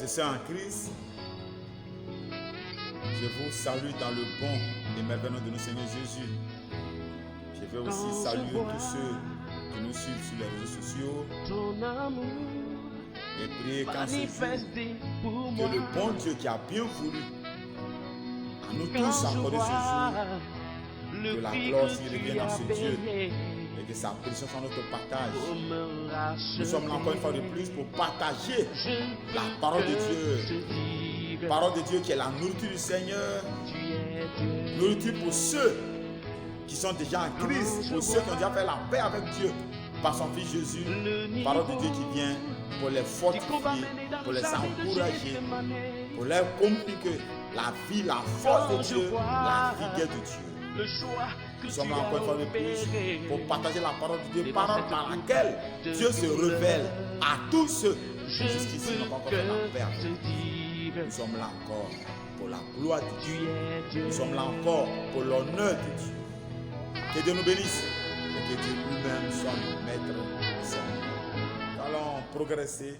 Je suis en Christ. Je vous salue dans le bon et merveilleux nom de notre Seigneur Jésus. Je veux aussi saluer tous ceux qui nous suivent sur les réseaux sociaux et prier qu'en ce jour, que le bon Dieu qui a bien voulu à nous tous accorder ce jour, que la gloire s'y revienne à ce Dieu et que sa bénédiction soit notre partage. Nous sommes là encore une fois de plus pour partager la parole de Dieu. Parole de Dieu qui est la nourriture du Seigneur. Nourriture pour ceux qui sont déjà en Christ, pour ceux qui ont déjà fait la paix avec Dieu par son Fils Jésus. Parole de Dieu qui vient pour les fortifier, pour les encourager, pour leur communiquer la vie, la force de Dieu, la rigueur de Dieu. Nous sommes là encore une fois de plus pour partager la parole de Dieu, parole par laquelle Dieu se révèle à tous ceux qui jusqu'ici n'ont pas encore fait la paix avec Dieu. Nous sommes là encore pour la gloire de Dieu. Nous sommes là encore pour l'honneur de Dieu. Que Dieu nous bénisse et que Dieu lui-même soit notre maître et Seigneur. Nous allons progresser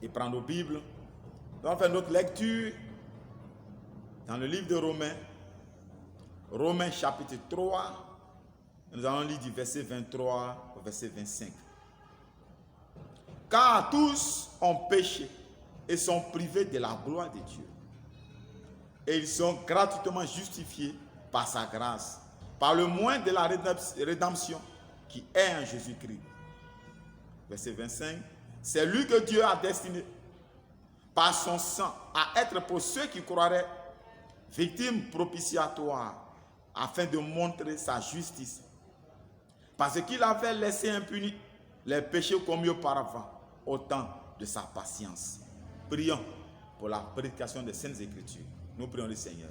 et prendre nos Bibles. Nous allons faire notre lecture dans le livre de Romains. Romains chapitre 3. Nous allons lire du verset 23 au verset 25. Car tous ont péché et sont privés de la gloire de Dieu. Et ils sont gratuitement justifiés par sa grâce, par le moyen de la rédemption qui est en Jésus-Christ. Verset 25. C'est lui que Dieu a destiné par son sang à être pour ceux qui croiraient victime propitiatoire afin de montrer sa justice. Parce qu'il avait laissé impunis les péchés commis auparavant au temps de sa patience. Prions pour la prédication des Saintes Écritures. Nous prions le Seigneur.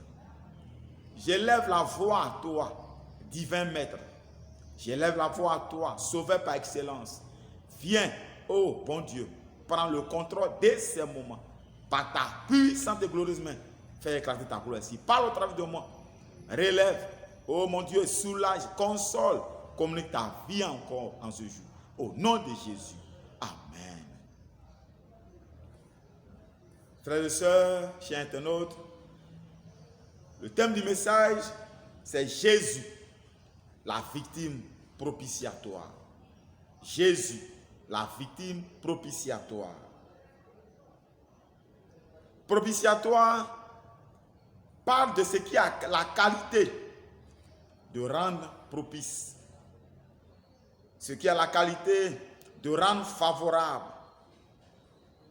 J'élève la voix à toi, divin Maître. J'élève la voix à toi, Sauveur par excellence. Viens, ô bon Dieu, prends le contrôle de ces moments. Par ta puissante et glorieuse main, fais éclater ta gloire ici. Parle au travers de moi. Relève, ô mon Dieu, soulage, console, communique ta vie encore en ce jour. Au nom de Jésus. Amen. Frères et sœurs, chers internautes, le thème du message, c'est Jésus, la victime propitiatoire. Jésus, la victime propitiatoire. Propitiatoire parle de ce qui a la qualité de rendre propice, ce qui a la qualité de rendre favorable,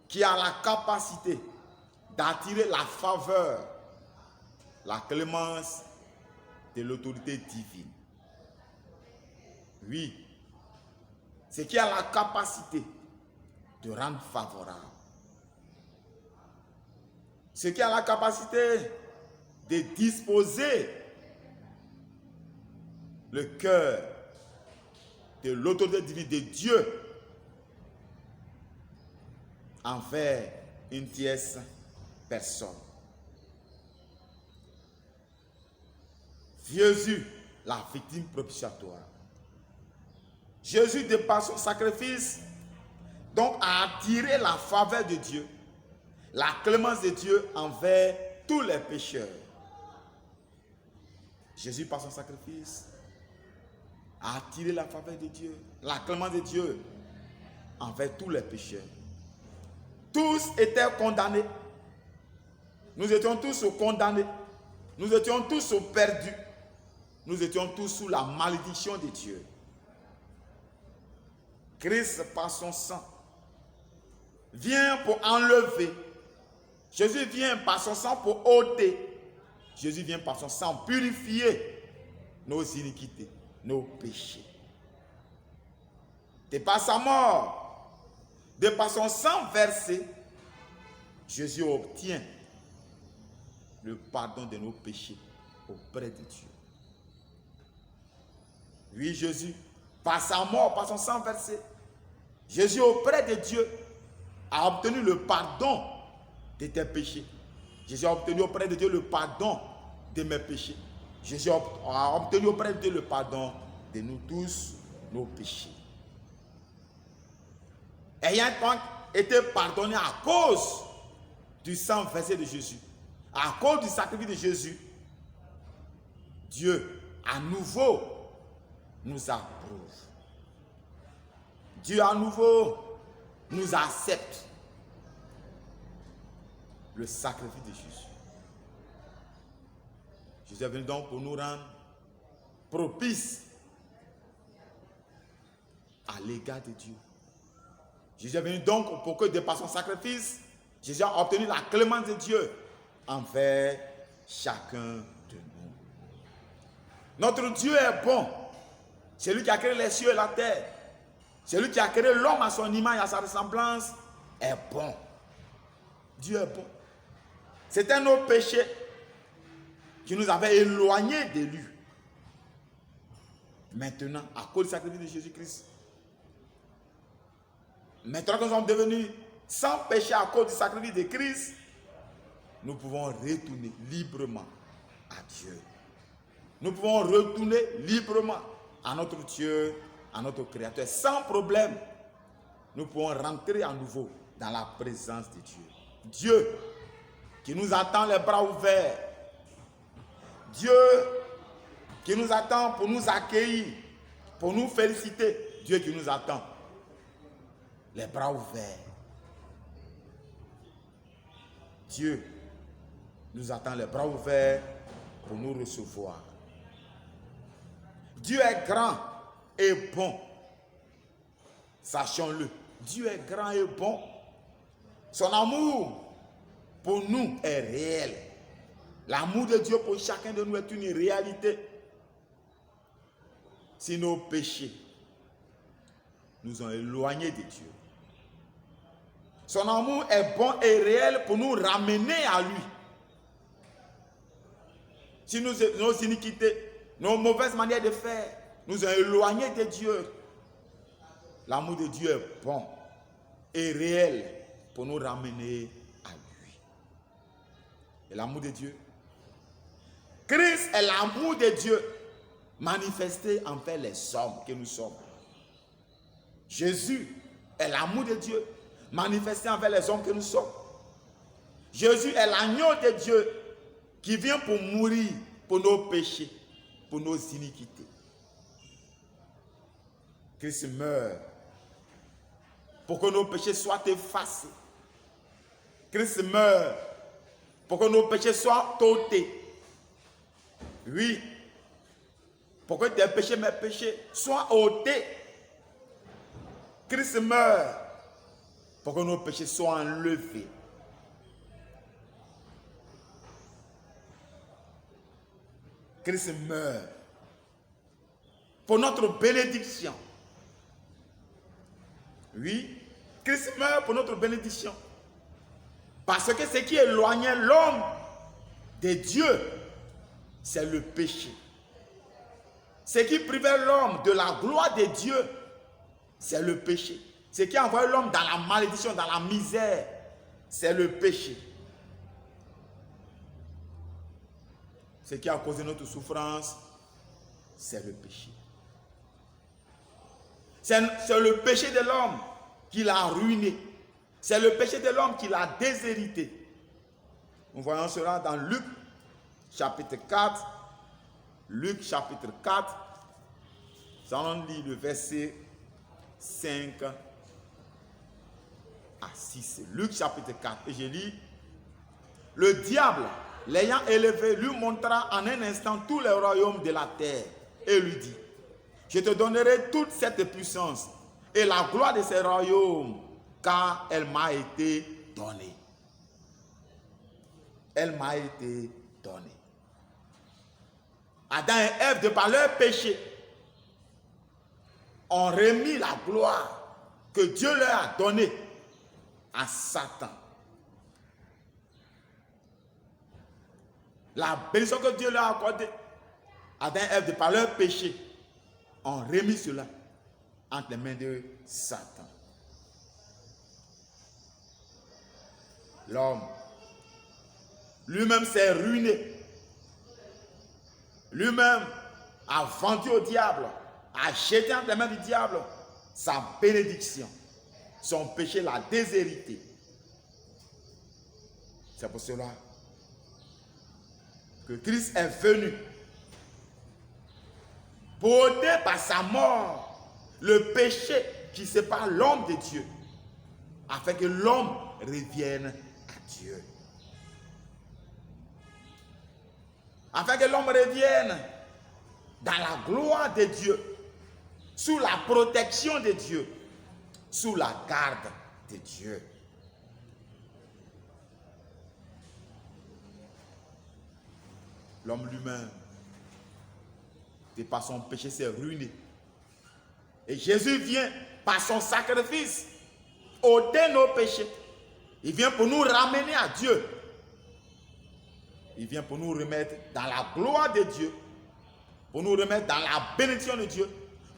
qui a la capacité d'attirer la faveur, la clémence de l'autorité divine. Oui, ce qui a la capacité de rendre favorable, ce qui a la capacité de disposer le cœur de l'autorité divine de Dieu envers une tierce personne. Jésus, la victime propitiatoire. Jésus, de par son sacrifice, donc a attiré la faveur de Dieu, la clémence de Dieu envers tous les pécheurs. Jésus, par son sacrifice, a attiré la faveur de Dieu, la clémence de Dieu envers tous les pécheurs. Tous étaient condamnés. Nous étions tous condamnés. Nous étions tous perdus. Nous étions tous sous la malédiction de Dieu. Christ, par son sang, vient pour enlever. Jésus vient par son sang pour ôter. Jésus vient par son sang purifier nos iniquités, nos péchés. De par sa mort, de par son sang versé, Jésus obtient le pardon de nos péchés auprès de Dieu. Oui, Jésus, par sa mort, par son sang versé, Jésus auprès de Dieu a obtenu le pardon de tes péchés. Jésus a obtenu auprès de Dieu le pardon de mes péchés. Jésus a obtenu auprès de Dieu le pardon de nous tous, nos péchés. Ayant été pardonné à cause du sang versé de Jésus, à cause du sacrifice de Jésus, Dieu à nouveau nous approuve. Dieu à nouveau nous accepte le sacrifice de Jésus. Jésus est venu donc pour nous rendre propices à l'égard de Dieu. Jésus est venu donc pour que de par son sacrifice, Jésus a obtenu la clémence de Dieu envers chacun de nous. Notre Dieu est bon. C'est lui qui a créé les cieux et la terre. C'est lui qui a créé l'homme à son image et à sa ressemblance est bon. Dieu est bon. C'était nos péchés qui nous avaient éloignés de lui. Maintenant, à cause du sacrifice de Jésus-Christ, maintenant que nous sommes devenus sans péché à cause du sacrifice de Christ, nous pouvons retourner librement à Dieu. Nous pouvons retourner librement à notre Dieu, à notre Créateur, sans problème. Nous pouvons rentrer à nouveau dans la présence de Dieu. Dieu qui nous attend les bras ouverts. Dieu qui nous attend pour nous accueillir, pour nous féliciter. Dieu qui nous attend les bras ouverts. Dieu nous attend les bras ouverts pour nous recevoir. Dieu est grand et bon. Sachons-le. Dieu est grand et bon. Son amour pour nous est réel. L'amour de Dieu pour chacun de nous est une réalité. Si nos péchés nous ont éloignés de Dieu, son amour est bon et réel pour nous ramener à lui. Si nos iniquités, nos mauvaises manières de faire nous ont éloignés de Dieu, l'amour de Dieu est bon et réel pour nous ramener à lui. Et l'amour de Dieu, Christ est l'amour de Dieu manifesté envers les hommes que nous sommes. Jésus est l'amour de Dieu manifesté envers les hommes que nous sommes. Jésus est l'agneau de Dieu qui vient pour mourir pour nos péchés, pour nos iniquités. Christ meurt pour que nos péchés soient effacés. Christ meurt pour que nos péchés soient ôtés. Oui, pour que tes péchés, mes péchés, soient ôtés. Christ meurt pour que nos péchés soient enlevés. Christ meurt pour notre bénédiction. Oui, Christ meurt pour notre bénédiction. Parce que ce qui éloignait l'homme de Dieu, c'est le péché. Ce qui privait l'homme de la gloire de Dieu, c'est le péché. Ce qui envoyait l'homme dans la malédiction, dans la misère, c'est le péché. Ce qui a causé notre souffrance, c'est le péché. C'est le péché de l'homme qui l'a ruiné. C'est le péché de l'homme qui l'a déshérité. Nous voyons cela dans Luc chapitre 4. Luc chapitre 4. Nous allons lire le verset 5 à 6. Luc chapitre 4. Et je lis. Le diable, l'ayant élevé, lui montra en un instant tous les royaumes de la terre et lui dit: je te donnerai toute cette puissance et la gloire de ces royaumes, car elle m'a été donnée. Elle m'a été donnée. Adam et Ève, de par leur péché, ont remis la gloire que Dieu leur a donnée à Satan. La bénédiction que Dieu leur a accordée, Adam et Ève, de par leur péché, ont remis cela entre les mains de Satan. L'homme lui-même s'est ruiné. Lui-même a vendu au diable, a jeté entre les mains du diable sa bénédiction. Son péché l'a déshérité. C'est pour cela que Christ est venu pour ôter par sa mort le péché qui sépare l'homme de Dieu, afin que l'homme revienne à Dieu. Afin que l'homme revienne dans la gloire de Dieu, sous la protection de Dieu, sous la garde de Dieu. L'homme lui-même, par son péché, s'est ruiné. Et Jésus vient par son sacrifice ôter nos péchés. Il vient pour nous ramener à Dieu. Il vient pour nous remettre dans la gloire de Dieu, pour nous remettre dans la bénédiction de Dieu,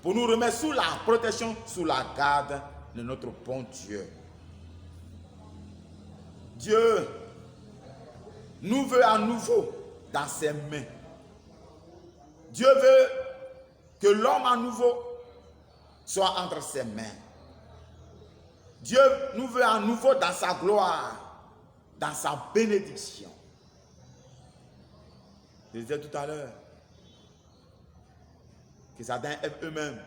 pour nous remettre sous la protection, sous la garde de notre bon Dieu. Dieu nous veut à nouveau dans ses mains. Dieu veut que l'homme à nouveau soit entre ses mains. Dieu nous veut à nouveau dans sa gloire, dans sa bénédiction. Je disais tout à l'heure que c'est Adam et Ève eux-mêmes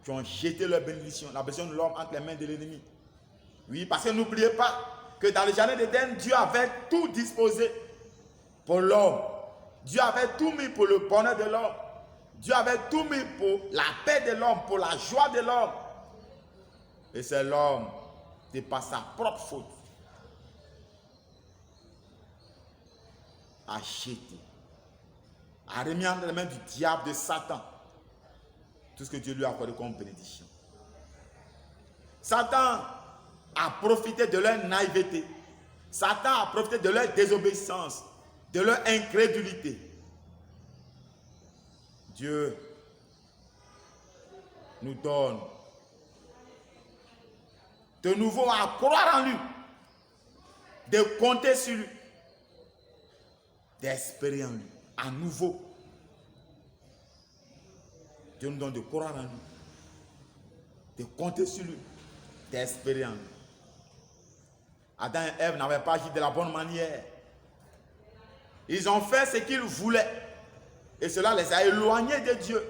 qui ont jeté leur bénédiction, la bénédiction de l'homme entre les mains de l'ennemi. Oui, parce que n'oubliez pas que dans le jardin d'Éden, Dieu avait tout disposé pour l'homme. Dieu avait tout mis pour le bonheur de l'homme. Dieu avait tout mis pour la paix de l'homme, pour la joie de l'homme. Et c'est l'homme qui, par sa propre faute, a jeté, a remis entre les mains du diable, de Satan, tout ce que Dieu lui a accordé comme bénédiction. Satan a profité de leur naïveté. Satan a profité de leur désobéissance, de leur incrédulité. Dieu nous donne de nouveau à croire en lui, de compter sur lui, d'espérer en lui, à nouveau. Dieu nous donne de croire en lui, de compter sur lui, d'espérer en lui. Adam et Ève n'avaient pas agi de la bonne manière. Ils ont fait ce qu'ils voulaient. Et cela les a éloignés de Dieu.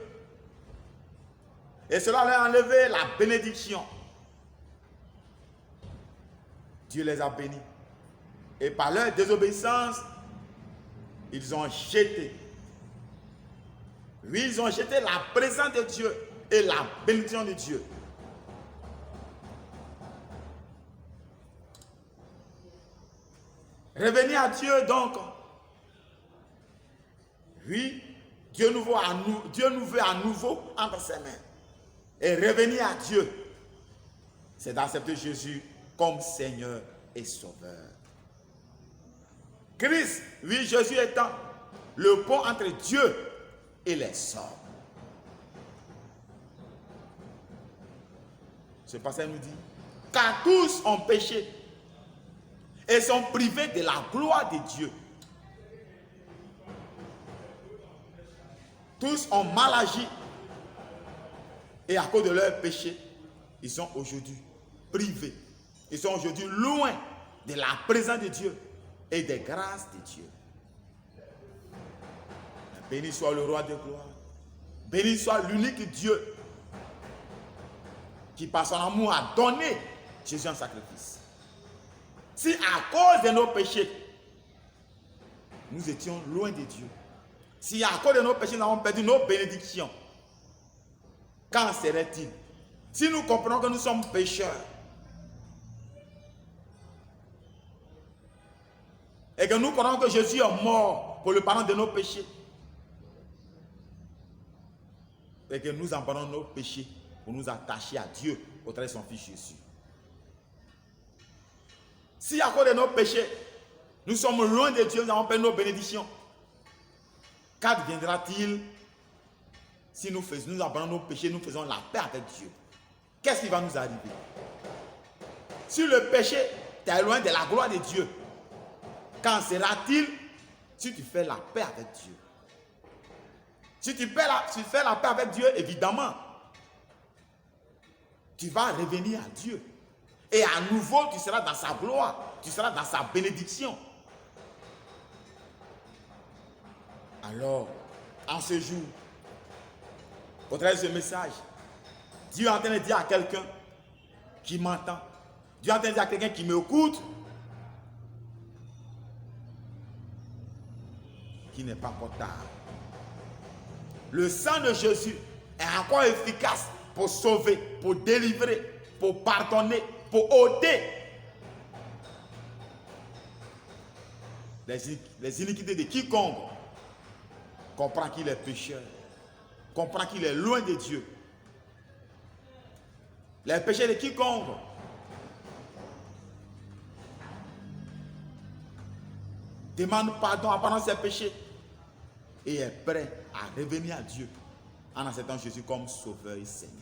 Et cela leur a enlevé la bénédiction. Dieu les a bénis. Et par leur désobéissance, ils ont jeté. Oui, ils ont jeté la présence de Dieu et la bénédiction de Dieu. Revenez à Dieu donc. Oui, Dieu nous veut à nouveau entre ses mains. Et revenir à Dieu, c'est d'accepter Jésus comme Seigneur et Sauveur. Christ, oui, Jésus étant le pont entre Dieu et les hommes. Ce passage nous dit, car tous ont péché et sont privés de la gloire de Dieu. Tous ont mal agi et à cause de leur péché, ils sont aujourd'hui privés. Ils sont aujourd'hui loin de la présence de Dieu et des grâces de Dieu. Béni soit le roi de gloire. Béni soit l'unique Dieu qui par son amour a donné Jésus en sacrifice. Si à cause de nos péchés, nous étions loin de Dieu, si à cause de nos péchés, nous avons perdu nos bénédictions, qu'en serait-il? Si nous comprenons que nous sommes pécheurs et que nous comprenons que Jésus est mort pour le pardon de nos péchés et que nous abandonnons nos péchés pour nous attacher à Dieu au travers de son Fils Jésus. Si à cause de nos péchés, nous sommes loin de Dieu, nous avons perdu nos bénédictions, qu'adviendra-t-il si nous abandonnons nos péchés, nous faisons la paix avec Dieu? Qu'est-ce qui va nous arriver? Si le péché t'est loin de la gloire de Dieu, qu'en sera-t-il si tu fais la paix avec Dieu? Si tu fais la paix avec Dieu, évidemment, tu vas revenir à Dieu. Et à nouveau, tu seras dans sa gloire. tu seras dans sa bénédiction. Alors, en ce jour, au travers de ce message, Dieu est en train de dire à quelqu'un qui m'entend, Dieu est en train de dire à quelqu'un qui m'écoute, qu'il n'est pas encore tard. Le sang de Jésus est encore efficace pour sauver, pour délivrer, pour pardonner, pour ôter les iniquités de quiconque comprend qu'il est pécheur, comprend qu'il est loin de Dieu. Les péchés de quiconque demande pardon en pardonnant ses péchés et est prêt à revenir à Dieu en acceptant Jésus comme Sauveur et Seigneur.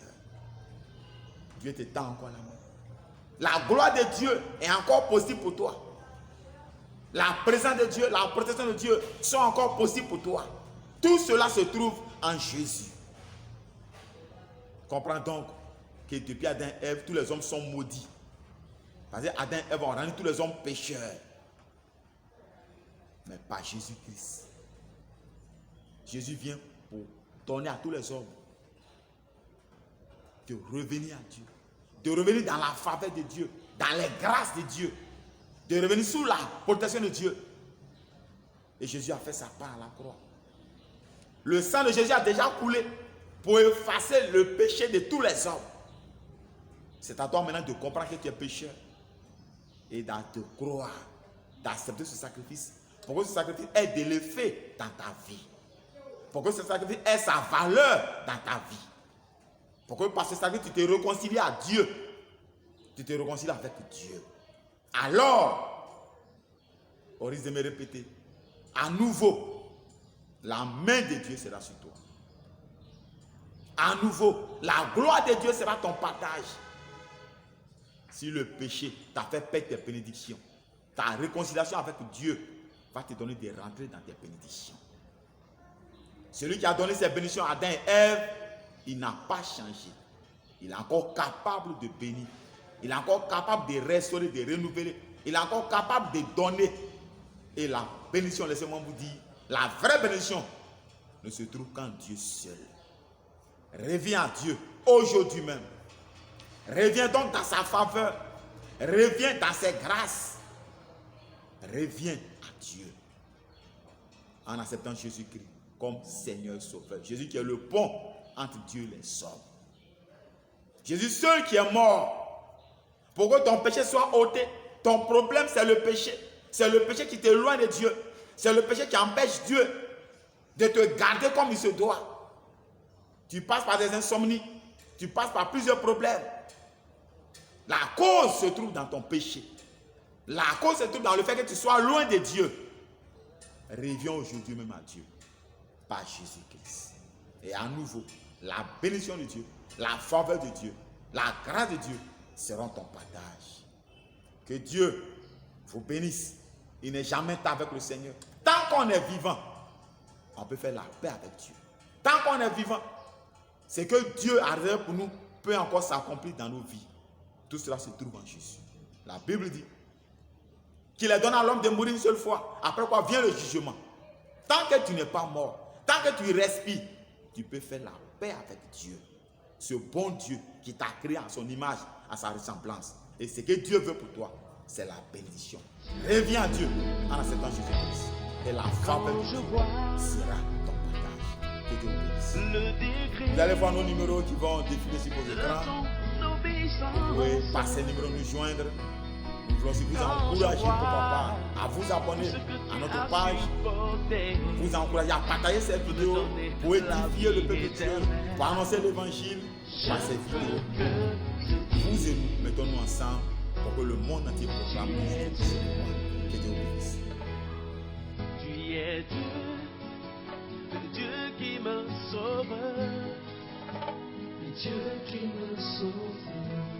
Dieu te tend encore la main. La gloire de Dieu est encore possible pour toi. La présence de Dieu, la protection de Dieu sont encore possibles pour toi. Tout cela se trouve en Jésus. Comprends donc que depuis Adam et Ève, tous les hommes sont maudits. Parce que Adam et Ève ont rendu tous les hommes pécheurs. Mais pas Jésus-Christ. Jésus vient pour donner à tous les hommes de revenir à Dieu, de revenir dans la faveur de Dieu, dans les grâces de Dieu, de revenir sous la protection de Dieu. Et Jésus a fait sa part à la croix. Le sang de Jésus a déjà coulé pour effacer le péché de tous les hommes. C'est à toi maintenant de comprendre que tu es pécheur et de te croire, d'accepter ce sacrifice pour que ce sacrifice ait de l'effet dans ta vie. Pour que ce sacrifice ait sa valeur dans ta vie. Pour que par ce sacrifice, tu te réconcilies à Dieu. Tu te réconcilies avec Dieu. Alors, au risque de me répéter, à nouveau, la main de Dieu sera sur toi. À nouveau, la gloire de Dieu sera ton partage. Si le péché t'a fait perdre tes bénédictions, ta réconciliation avec Dieu va te donner de rentrer dans tes bénédictions. Celui qui a donné ses bénédictions à Adam et Ève, il n'a pas changé. Il est encore capable de bénir. Il est encore capable de restaurer, de renouveler. Il est encore capable de donner. Et la bénédiction, laissez-moi vous dire, la vraie bénédiction ne se trouve qu'en Dieu seul. Reviens à Dieu aujourd'hui même. Reviens donc dans sa faveur. Reviens dans ses grâces. Reviens à Dieu en acceptant Jésus-Christ comme Seigneur et Sauveur. Jésus qui est le pont entre Dieu et les hommes. Jésus seul qui est mort pour que ton péché soit ôté. Ton problème, c'est le péché. C'est le péché qui t'éloigne de Dieu. C'est le péché qui empêche Dieu de te garder comme il se doit. Tu passes par des insomnies. Tu passes par plusieurs problèmes. La cause se trouve dans ton péché. La cause se trouve dans le fait que tu sois loin de Dieu. Reviens aujourd'hui même à Dieu. Par Jésus-Christ. Et à nouveau, la bénédiction de Dieu, la faveur de Dieu, la grâce de Dieu seront ton partage. Que Dieu vous bénisse. Il n'est jamais tard avec le Seigneur. Tant qu'on est vivant, on peut faire la paix avec Dieu. Tant qu'on est vivant, c'est que Dieu a réservé pour nous peut encore s'accomplir dans nos vies. Tout cela se trouve en Jésus. La Bible dit qu'il est donné à l'homme de mourir une seule fois. Après quoi vient le jugement. Tant que tu n'es pas mort, tant que tu respires, tu peux faire la paix avec Dieu. Ce bon Dieu qui t'a créé à son image, à sa ressemblance. Et ce que Dieu veut pour toi, c'est la bénédiction. Reviens à Dieu en acceptant Jésus-Christ. Et la faveur de Dieu sera ton partage. Que Dieu vous bénisse. Vous allez voir nos numéros qui vont défiler sur vos écrans. Vous pouvez passer numéro nous joindre. Nous voulons aussi vous encourager, pourquoi pas, à vous abonner à notre page, vous encourager à partager cette vidéo pour édifier le peuple de Dieu, pour annoncer l'évangile par cette vidéo. Vous et nous, mettons-nous ensemble pour que le monde entier proclame Jésus. Que Dieu vous bénisse. Tu es Dieu, le Dieu qui me sauve, le Dieu qui me sauve.